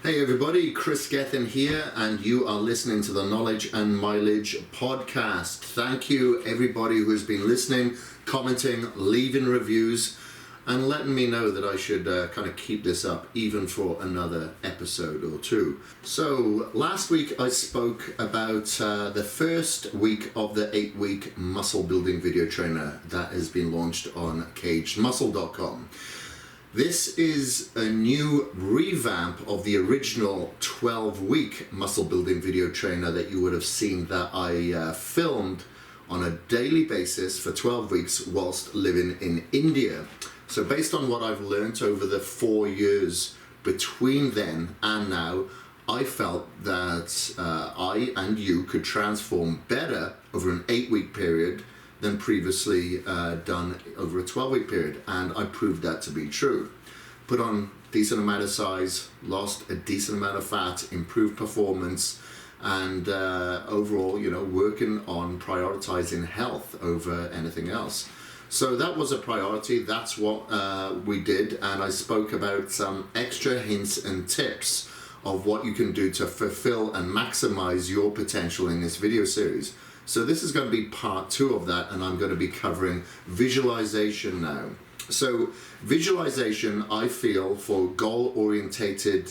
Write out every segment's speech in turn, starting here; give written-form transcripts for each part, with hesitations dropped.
Hey everybody, Kris Gethin here, and you are listening to the Knowledge and Mileage podcast. Thank you everybody who has been listening, commenting, leaving reviews, and letting me know that I should kind of keep this up even for another episode or two. So last week I spoke about the first week of the 8-week muscle building video trainer that has been launched on cagedmuscle.com. This is a new revamp of the original 12-week muscle building video trainer that you would have seen that I filmed on a daily basis for 12 weeks whilst living in India. So based on what I've learnt over the 4 years between then and now, I felt that I and you could transform better over an 8-week period than previously done over a 12-week period, and I proved that to be true. Put on a decent amount of size, lost a decent amount of fat, improved performance, and overall, working on prioritizing health over anything else. So that was a priority. That's what we did, and I spoke about some extra hints and tips of what you can do to fulfill and maximize your potential in this video series. So this is going to be part 2 of that, and I'm going to be covering visualization now. So visualization, I feel, for goal-orientated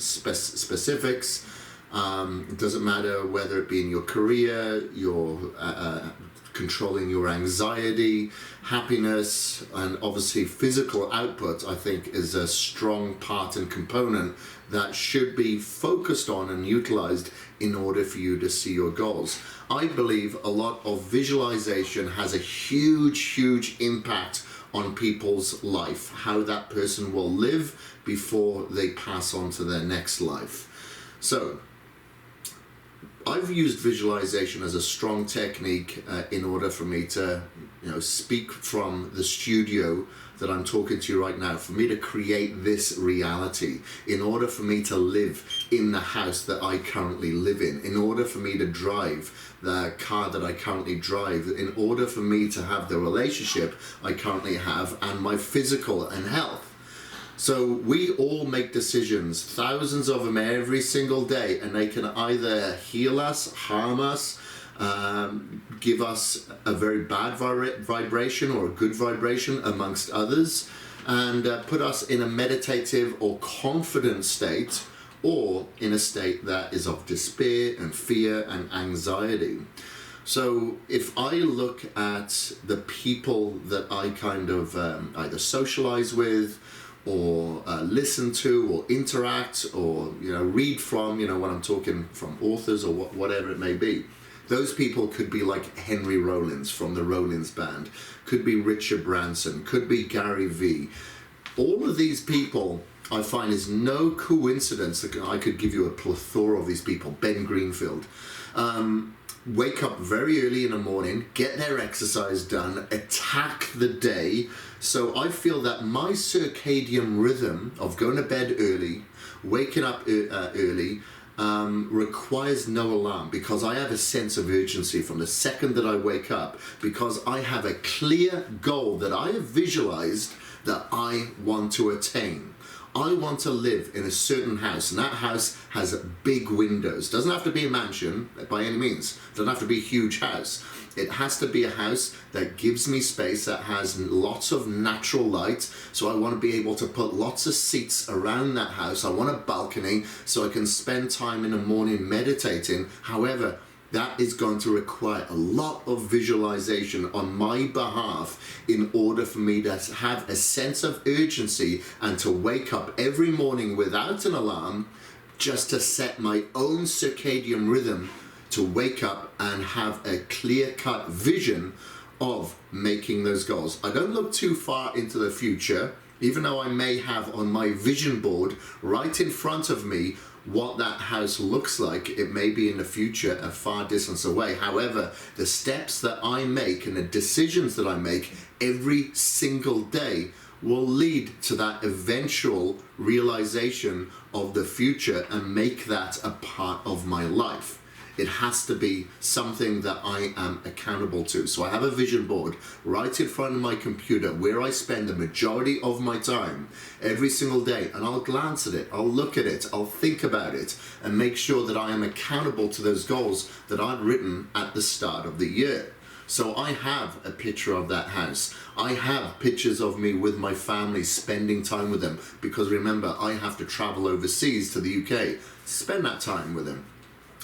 specifics, it doesn't matter whether it be in your career, your controlling your anxiety, happiness, and obviously physical output, I think is a strong part and component that should be focused on and utilized in order for you to see your goals. I believe a lot of visualization has a huge impact on people's life, how that person will live before they pass on to their next life. So I've used visualization as a strong technique in order for me to speak from the studio that I'm talking to you right now, for me to create this reality, in order for me to live in the house that I currently live in order for me to drive the car that I currently drive, in order for me to have the relationship I currently have, and my physical and health. So we all make decisions, thousands of them every single day, and they can either heal us, harm us, give us a very bad vibration or a good vibration amongst others, and put us in a meditative or confident state, or in a state that is of despair and fear and anxiety. So if I look at the people that I kind of either socialize with, or listen to, or interact, or read from, when I'm talking from authors or whatever it may be. Those people could be like Henry Rollins from the Rollins Band, could be Richard Branson, could be Gary Vee. All of these people, I find, is no coincidence that I could give you a plethora of these people. Ben Greenfield. Wake up very early in the morning, get their exercise done, attack the day. So I feel that my circadian rhythm of going to bed early, waking up early, requires no alarm, because I have a sense of urgency from the second that I wake up, because I have a clear goal that I have visualized that I want to attain. I want to live in a certain house, and that house has big windows. Doesn't have to be a mansion by any means. Doesn't have to be a huge house. It has to be a house that gives me space, that has lots of natural light. So I want to be able to put lots of seats around that house. I want a balcony so I can spend time in the morning meditating. However, that is going to require a lot of visualization on my behalf in order for me to have a sense of urgency and to wake up every morning without an alarm, just to set my own circadian rhythm to wake up and have a clear-cut vision of making those goals. I don't look too far into the future, even though I may have on my vision board right in front of me what that house looks like. It may be in the future, a far distance away. However, the steps that I make and the decisions that I make every single day will lead to that eventual realization of the future and make that a part of my life. It has to be something that I am accountable to. So I have a vision board right in front of my computer where I spend the majority of my time every single day, and I'll glance at it, I'll look at it, I'll think about it, and make sure that I am accountable to those goals that I've written at the start of the year. So I have a picture of that house. I have pictures of me with my family, spending time with them, because remember, I have to travel overseas to the UK, spend that time with them.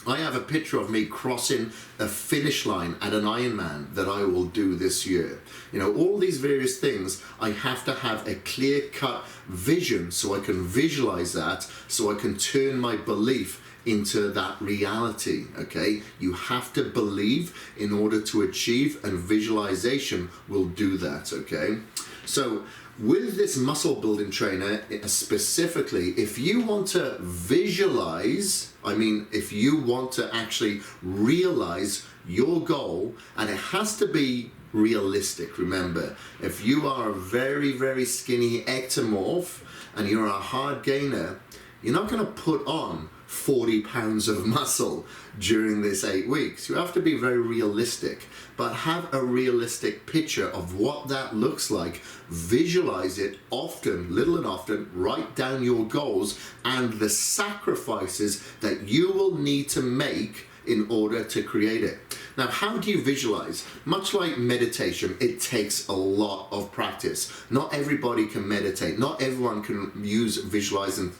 I have a picture of me crossing a finish line at an Ironman that I will do this year. You know, all these various things, I have to have a clear-cut vision so I can visualize that, so I can turn my belief into that reality, okay? You have to believe in order to achieve, and visualization will do that, okay? So with this muscle building trainer specifically, if you want to visualize, if you want to actually realize your goal, and it has to be realistic, remember. If you are a very, very skinny ectomorph and you're a hard gainer, you're not going to put on 40 pounds of muscle during this 8 weeks. You have to be very realistic, but have a realistic picture of what that looks like. Visualize it often, little and often. Write down your goals and the sacrifices that you will need to make in order to create it. Now, how do you visualize? Much like meditation, it takes a lot of practice. Not everybody can meditate. Not everyone can use visualizing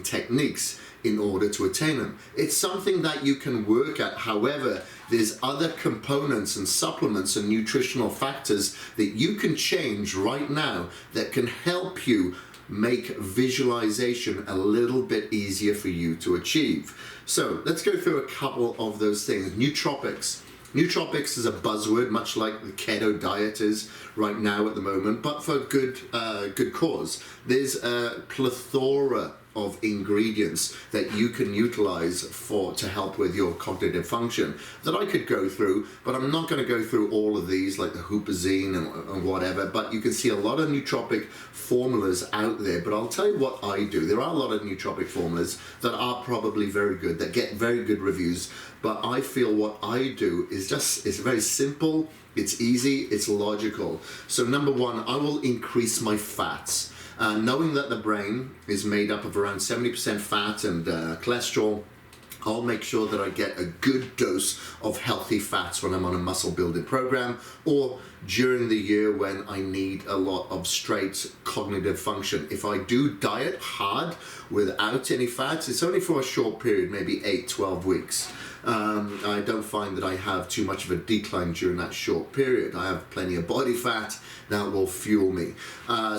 techniques in order to attain them. It's something that you can work at. However, there's other components and supplements and nutritional factors that you can change right now that can help you make visualization a little bit easier for you to achieve. So let's go through a couple of those things. Nootropics. Nootropics is a buzzword, much like the keto diet is right now at the moment, but for good cause. There's a plethora of ingredients that you can utilize to help with your cognitive function that I could go through, but I'm not going to go through all of these, like the huperzine and whatever. But you can see a lot of nootropic formulas out there. But I'll tell you what I do. There are a lot of nootropic formulas that are probably very good, that get very good reviews. But I feel what I do is it's very simple, it's easy, it's logical. So number one, I will increase my fats. Knowing that the brain is made up of around 70% fat and cholesterol, I'll make sure that I get a good dose of healthy fats when I'm on a muscle building program, or during the year when I need a lot of straight cognitive function. If I do diet hard without any fats, it's only for a short period, maybe 8-12 weeks. I don't find that I have too much of a decline during that short period. I have plenty of body fat that will fuel me.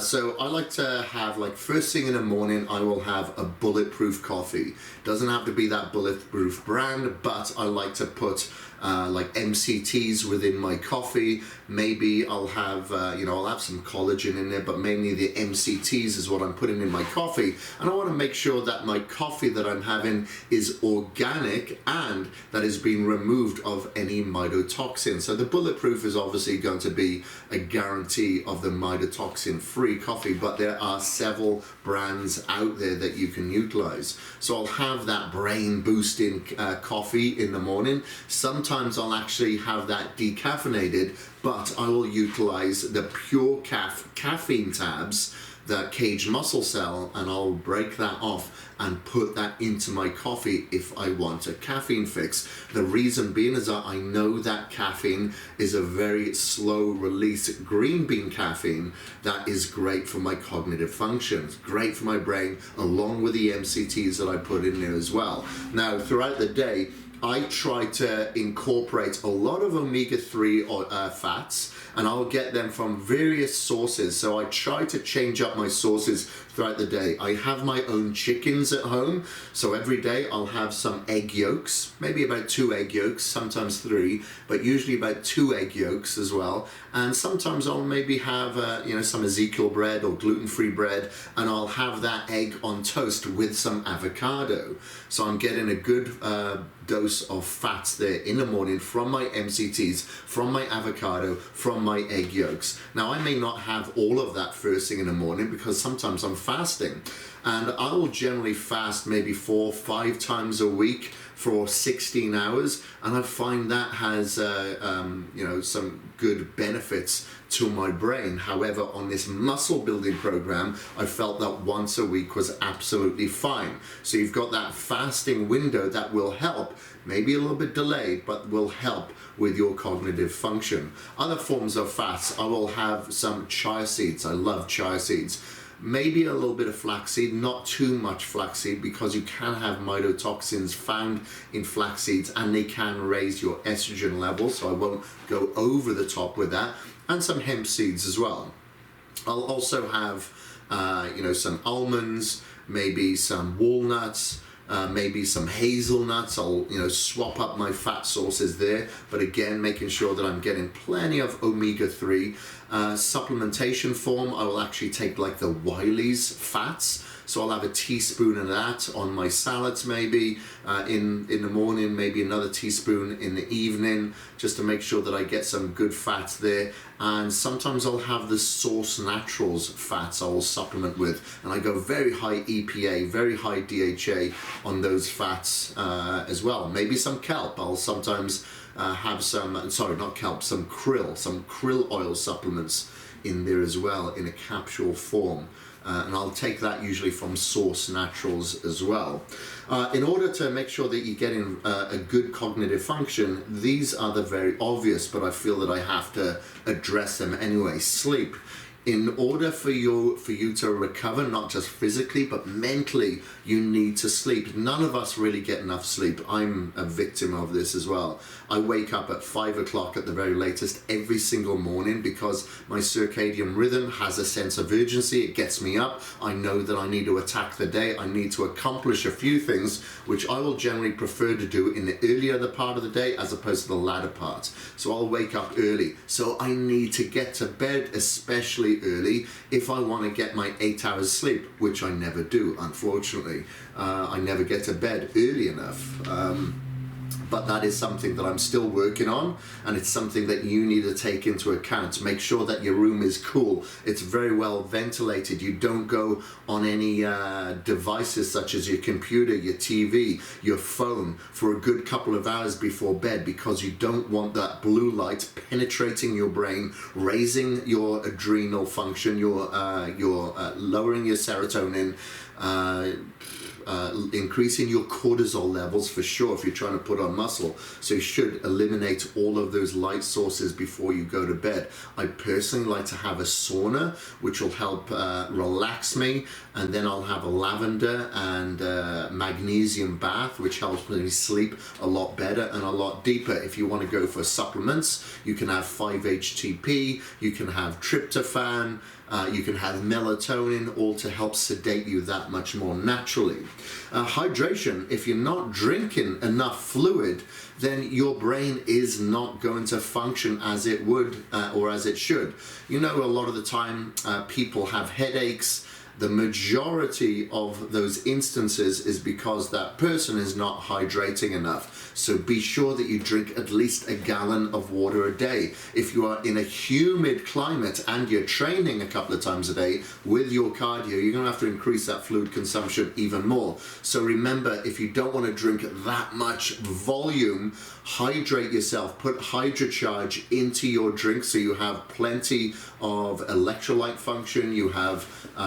So I like to have, like, first thing in the morning, I will have a bulletproof coffee. Doesn't have to be that bulletproof brand, but I like to put like MCTs within my coffee. Maybe I'll have, I'll have some collagen in there, but mainly the MCTs is what I'm putting in my coffee. And I want to make sure that my coffee that I'm having is organic and that is being removed of any mycotoxin. So the bulletproof is obviously going to be a guarantee of the mycotoxin-free coffee, but there are several brands out there that you can utilize. So I'll have that brain-boosting coffee in the morning. Sometimes I'll actually have that decaffeinated, but I will utilize the pure caffeine tabs, the Caged Muscle Cell, and I'll break that off and put that into my coffee if I want a caffeine fix. The reason being is that I know that caffeine is a very slow release green bean caffeine that is great for my cognitive functions, great for my brain, along with the MCTs that I put in there as well. Now, throughout the day, I try to incorporate a lot of omega-3 fats, and I'll get them from various sources. So I try to change up my sources throughout the day. I have my own chickens at home, so every day I'll have some egg yolks, maybe about 2 egg yolks, sometimes 3, but usually about 2 egg yolks as well. And sometimes I'll maybe have some Ezekiel bread or gluten-free bread, and I'll have that egg on toast with some avocado. So I'm getting a good dose of fats there in the morning from my MCTs, from my avocado, from my egg yolks. Now, I may not have all of that first thing in the morning because sometimes I'm fasting. And I will generally fast maybe 4 or 5 times a week for 16 hours, and I find that has some good benefits to my brain. However, on this muscle building program, I felt that once a week was absolutely fine. So you've got that fasting window that will help, maybe a little bit delayed, but will help with your cognitive function. Other forms of fats, I will have some chia seeds. I love chia seeds. Maybe a little bit of flaxseed, not too much flaxseed, because you can have mycotoxins found in flax seeds and they can raise your estrogen levels, so I won't go over the top with that. And some hemp seeds as well. I'll also have some almonds, maybe some walnuts, maybe some hazelnuts. I'll swap up my fat sources there, but again making sure that I'm getting plenty of omega-3. Supplementation form, I will actually take like the Wiley's fats, so I'll have a teaspoon of that on my salads maybe in the morning, maybe another teaspoon in the evening, just to make sure that I get some good fats there. And sometimes I'll have the Source Naturals fats I will supplement with, and I go very high EPA, very high DHA on those fats as well. Maybe some kelp. I'll sometimes have some krill oil supplements in there as well in a capsule form. And I'll take that usually from Source Naturals as well. In order to make sure that you're getting a good cognitive function, these are the very obvious, but I feel that I have to address them anyway. Sleep. In order for you to recover, not just physically, but mentally, you need to sleep. None of us really get enough sleep. I'm a victim of this as well. I wake up at 5 o'clock at the very latest every single morning because my circadian rhythm has a sense of urgency. It gets me up. I know that I need to attack the day. I need to accomplish a few things, which I will generally prefer to do in the earlier part of the day as opposed to the latter part. So I'll wake up early. So I need to get to bed, especially early, if I want to get my 8 hours sleep, which I never do, unfortunately. I never get to bed early enough. But that is something that I'm still working on, and it's something that you need to take into account. Make sure that your room is cool, it's very well ventilated. You don't go on any devices such as your computer, your TV, your phone for a good couple of hours before bed, because you don't want that blue light penetrating your brain, raising your adrenal function, your lowering your serotonin, increasing your cortisol levels for sure if you're trying to put on muscle. So you should eliminate all of those light sources before you go to bed. I personally like to have a sauna, which will help relax me, and then I'll have a lavender and magnesium bath, which helps me sleep a lot better and a lot deeper. If you want to go for supplements, you can have 5-HTP, you can have tryptophan, you can have melatonin, all to help sedate you that much more naturally. Hydration, if you're not drinking enough fluid, then your brain is not going to function as it would or as it should. A lot of the time people have headaches. The majority of those instances is because that person is not hydrating enough. So be sure that you drink at least a gallon of water a day. If you are in a humid climate and you're training a couple of times a day with your cardio, you're going to have to increase that fluid consumption even more. So remember, if you don't want to drink that much volume, hydrate yourself. Put HydroCharge into your drink so you have plenty of electrolyte function. You have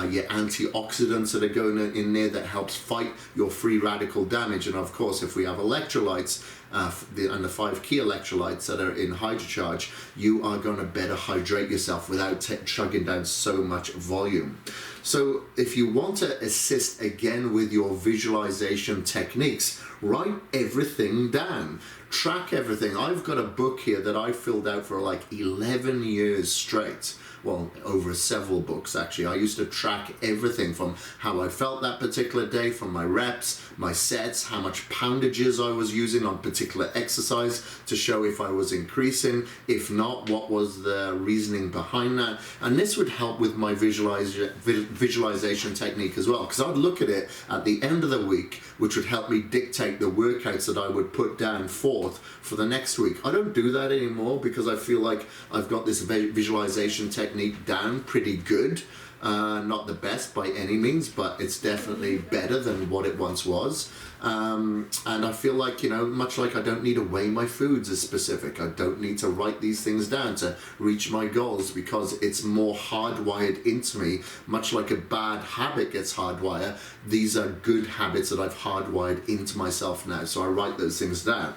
your antioxidants that are going in there that helps fight your free radical damage. And of course, if we have electrolytes and the 5 key electrolytes that are in HydroCharge, you are going to better hydrate yourself without chugging down so much volume. So if you want to assist again with your visualization techniques, write everything down. Track everything. I've got a book here that I filled out for like 11 years straight. Well, over several books actually. I used to track everything from how I felt that particular day, from my reps, my sets, how much poundages I was using on particular exercise to show if I was increasing. If not, what was the reasoning behind that? And this would help with my visualization technique as well, because I'd look at it at the end of the week, which would help me dictate the workouts that I would put down forth for the next week. I don't do that anymore because I feel like I've got this visualization technique down pretty good. Not the best by any means, but it's definitely better than what it once was. And I feel like, much like I don't need to weigh my foods as specific, I don't need to write these things down to reach my goals, because it's more hardwired into me. Much like a bad habit gets hardwired, these are good habits that I've hardwired into myself now. So I write those things down.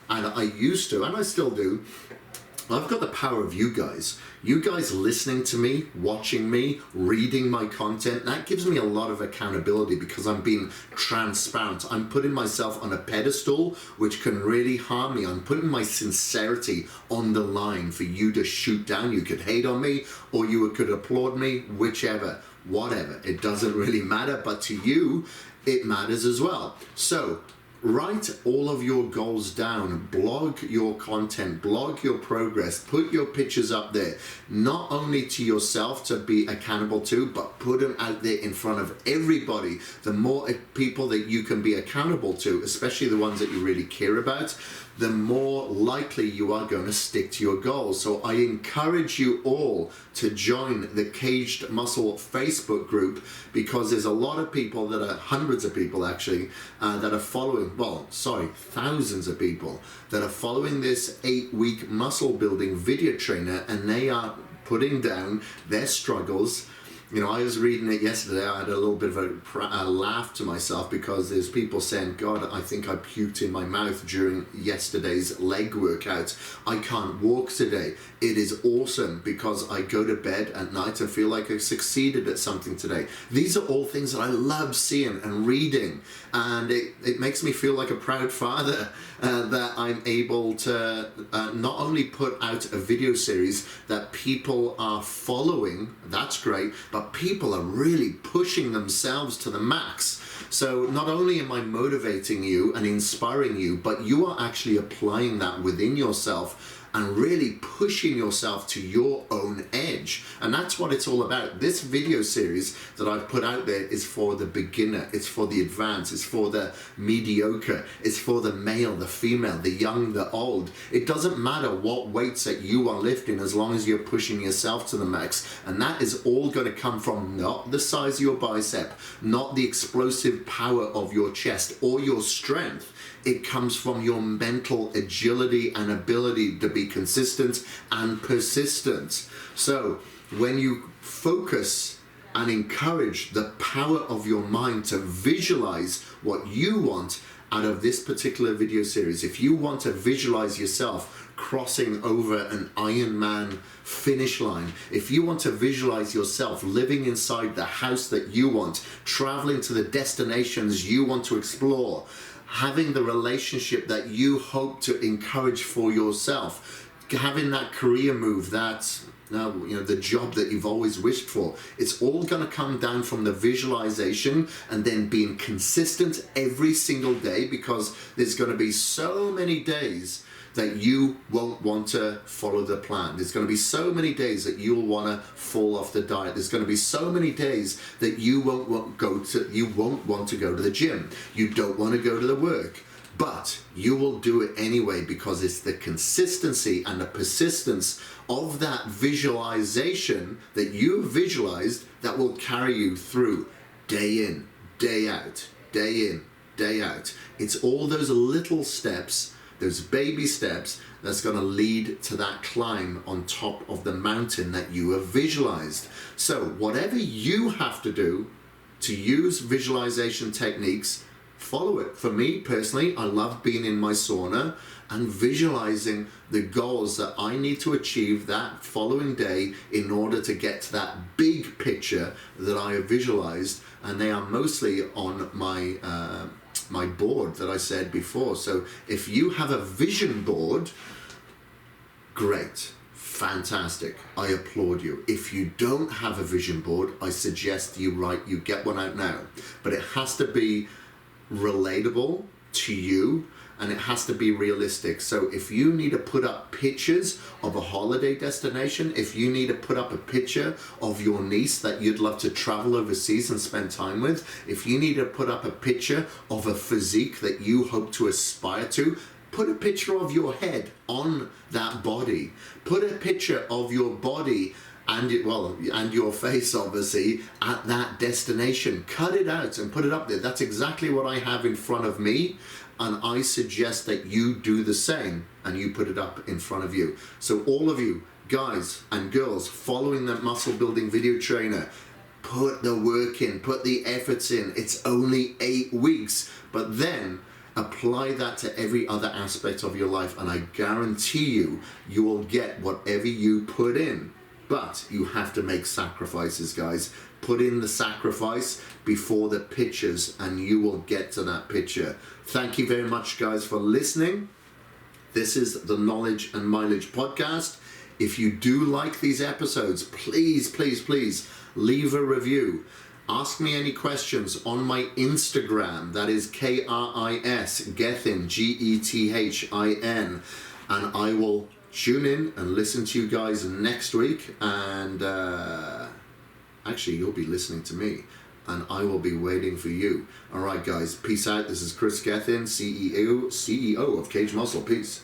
And I used to, and I still do. I've got the power of you guys. You guys listening to me, watching me, reading my content, that gives me a lot of accountability, because I'm being transparent. I'm putting myself on a pedestal, which can really harm me. I'm putting my sincerity on the line for you to shoot down. You could hate on me, or you could applaud me, whichever, whatever. It doesn't really matter, but to you, it matters as well. So, write all of your goals down, blog your content, blog your progress, put your pictures up there, not only to yourself to be accountable to, but put them out there in front of everybody. The more people that you can be accountable to, especially the ones that you really care about, the more likely you are going to stick to your goals. So I encourage you all to join the Caged Muscle Facebook group, because there's a lot of people that are, hundreds of people actually, that are following, thousands of people that are following this 8-week muscle building video trainer, and they are putting down their struggles. I was reading it yesterday. I had a little bit of a laugh to myself, because there's people saying, God, I think I puked in my mouth during yesterday's leg workout. I can't walk today. It is awesome because I go to bed at night and feel like I succeeded at something today. These are all things that I love seeing and reading. And it makes me feel like a proud father that I'm able to not only put out a video series that people are following, that's great, but people are really pushing themselves to the max. So not only am I motivating you and inspiring you, but you are actually applying that within yourself and really pushing yourself to your own edge. And that's what it's all about. This video series that I've put out there is for the beginner, it's for the advanced, it's for the mediocre, it's for the male, the female, the young, the old. It doesn't matter what weights that you are lifting, as long as you're pushing yourself to the max. And that is all going to come from not the size of your bicep, not the explosive power of your chest or your strength. It comes from your mental agility and ability to be consistent and persistent. So when you focus and encourage the power of your mind to visualize what you want out of this particular video series, if you want to visualize yourself crossing over an Ironman finish line, if you want to visualize yourself living inside the house that you want, traveling to the destinations you want to explore, having the relationship that you hope to encourage for yourself, having that career move, the job that you've always wished for, it's all going to come down from the visualization and then being consistent every single day, because there's going to be so many days that you won't want to follow the plan. There's going to be so many days that you'll want to fall off the diet. There's going to be so many days that you won't want to go to the gym. You don't want to go to the work. But you will do it anyway, because it's the consistency and the persistence of that visualization that you visualized that will carry you through day in, day out, day in, day out. It's all those little steps, those baby steps, that's going to lead to that climb on top of the mountain that you have visualized. So whatever you have to do to use visualization techniques, follow it. For me personally, I love being in my sauna and visualizing the goals that I need to achieve that following day in order to get to that big picture that I have visualized. And they are mostly on my board that I said before. So if you have a vision board, great, fantastic, I applaud you. If you don't have a vision board, I suggest you get one out now. But it has to be relatable to you, and it has to be realistic. So if you need to put up pictures of a holiday destination, if you need to put up a picture of your niece that you'd love to travel overseas and spend time with, if you need to put up a picture of a physique that you hope to aspire to, put a picture of your head on that body. Put a picture of your body and and your face obviously at that destination. Cut it out and put it up there. That's exactly what I have in front of me, and I suggest that you do the same and you put it up in front of you. So all of you guys and girls following that muscle building video trainer, put the work in, put the efforts in. It's only 8 weeks, but then apply that to every other aspect of your life, and I guarantee you, you will get whatever you put in. But you have to make sacrifices, guys. Put in the sacrifice before the pictures, and you will get to that picture. Thank you very much, guys, for listening. This is the Knowledge and Mileage podcast. If you do like these episodes, please, please, please leave a review. Ask me any questions on my Instagram. That is Kris, Gethin, Gethin. And I will tune in and listen to you guys next week. And actually, you'll be listening to me. And I will be waiting for you. All right, guys. Peace out. This is Kris Gethin, CEO of Cage Muscle. Peace.